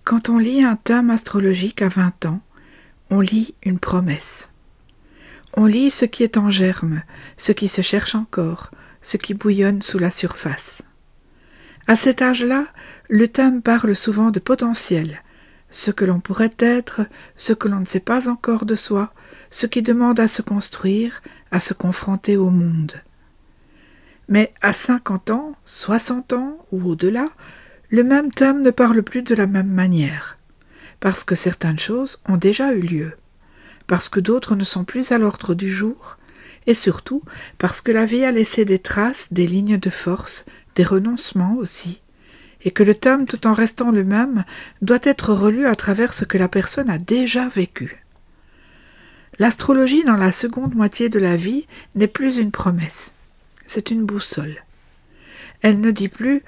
Quand on lit un thème astrologique à 20 ans, on lit une promesse. On lit ce qui est en germe, ce qui se cherche encore, ce qui bouillonne sous la surface. À cet âge-là, le thème parle souvent de potentiel, ce que l'on pourrait être, ce que l'on ne sait pas encore de soi, ce qui demande à se construire, à se confronter au monde. Mais à 50 ans, 60 ans ou au-delà, le même thème ne parle plus de la même manière, parce que certaines choses ont déjà eu lieu, parce que d'autres ne sont plus à l'ordre du jour, et surtout parce que la vie a laissé des traces, des lignes de force, des renoncements aussi, et que le thème, tout en restant le même, doit être relu à travers ce que la personne a déjà vécu. L'astrologie dans la seconde moitié de la vie n'est plus une promesse, c'est une boussole. Elle ne dit plus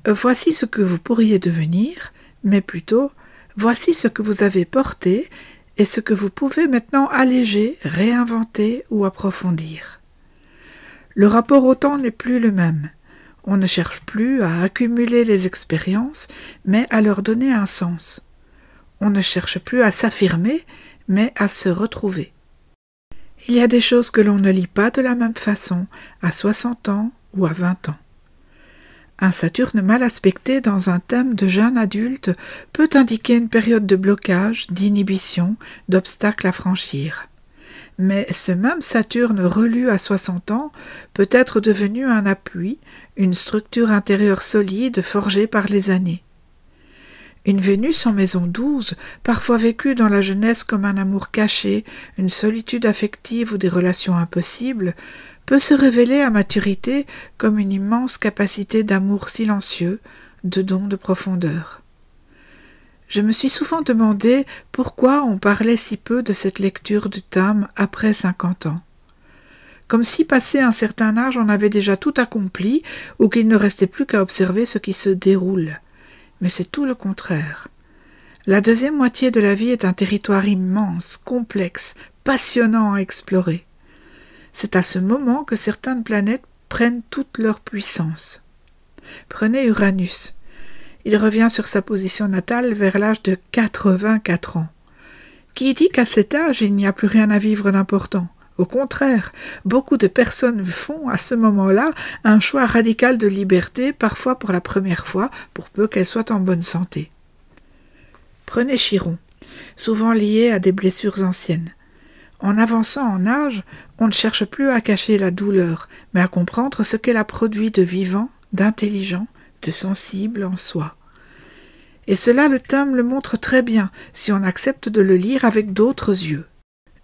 « voici ce que vous pourriez devenir », mais plutôt « voici ce que vous avez porté et ce que vous pouvez maintenant alléger, réinventer ou approfondir ». Le rapport au temps n'est plus le même. On ne cherche plus à accumuler les expériences, mais à leur donner un sens. On ne cherche plus à s'affirmer, mais à se retrouver. Il y a des choses que l'on ne lit pas de la même façon à 60 ans ou à 20 ans. Un Saturne mal aspecté dans un thème de jeune adulte peut indiquer une période de blocage, d'inhibition, d'obstacles à franchir. Mais ce même Saturne relu à 60 ans peut être devenu un appui, une structure intérieure solide forgée par les années. Une Vénus en maison 12, parfois vécue dans la jeunesse comme un amour caché, une solitude affective ou des relations impossibles, peut se révéler à maturité comme une immense capacité d'amour silencieux, de don de profondeur. Je me suis souvent demandé pourquoi on parlait si peu de cette lecture du thème après 50 ans. Comme si, passé un certain âge, on avait déjà tout accompli ou qu'il ne restait plus qu'à observer ce qui se déroule. Mais c'est tout le contraire. La deuxième moitié de la vie est un territoire immense, complexe, passionnant à explorer. C'est à ce moment que certaines planètes prennent toute leur puissance. Prenez Uranus. Il revient sur sa position natale vers l'âge de 84 ans. Qui dit qu'à cet âge, il n'y a plus rien à vivre d'important? Au contraire, beaucoup de personnes font à ce moment-là un choix radical de liberté, parfois pour la première fois, pour peu qu'elles soient en bonne santé. Prenez Chiron, souvent lié à des blessures anciennes. En avançant en âge, on ne cherche plus à cacher la douleur, mais à comprendre ce qu'elle a produit de vivant, d'intelligent, de sensible en soi. Et cela, le thème le montre très bien, si on accepte de le lire avec d'autres yeux.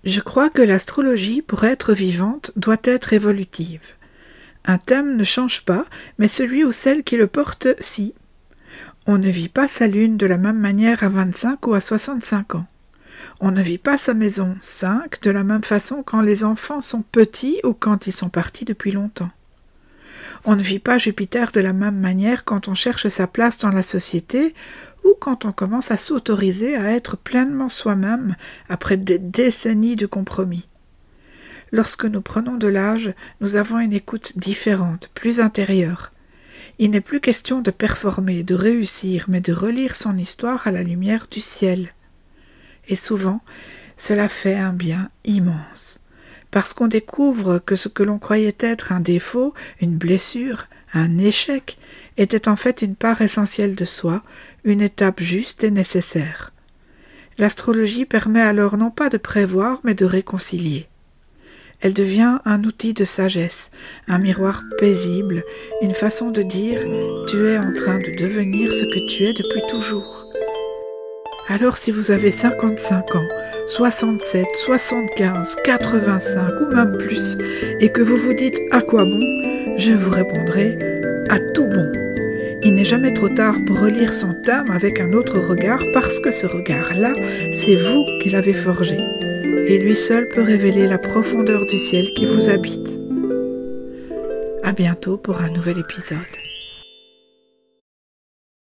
Je crois que l'astrologie, pour être vivante, doit être évolutive. Un thème ne change pas, mais celui ou celle qui le porte, si. On ne vit pas sa lune de la même manière à 25 ou à 65 ans. On ne vit pas sa maison 5 de la même façon quand les enfants sont petits ou quand ils sont partis depuis longtemps. On ne vit pas Jupiter de la même manière quand on cherche sa place dans la société ou quand on commence à s'autoriser à être pleinement soi-même après des décennies de compromis. Lorsque nous prenons de l'âge, nous avons une écoute différente, plus intérieure. Il n'est plus question de performer, de réussir, mais de relire son histoire à la lumière du ciel. Et souvent, cela fait un bien immense, parce qu'on découvre que ce que l'on croyait être un défaut, une blessure, un échec, était en fait une part essentielle de soi, une étape juste et nécessaire. L'astrologie permet alors non pas de prévoir, mais de réconcilier. Elle devient un outil de sagesse, un miroir paisible, une façon de dire « tu es en train de devenir ce que tu es depuis toujours ». Alors si vous avez 55 ans, 67, 75, 85 ou même plus, et que vous vous dites « à quoi bon ?», je vous répondrai « à tout bon ». Il n'est jamais trop tard pour relire son thème avec un autre regard parce que ce regard-là, c'est vous qui l'avez forgé. Et lui seul peut révéler la profondeur du ciel qui vous habite. À bientôt pour un nouvel épisode.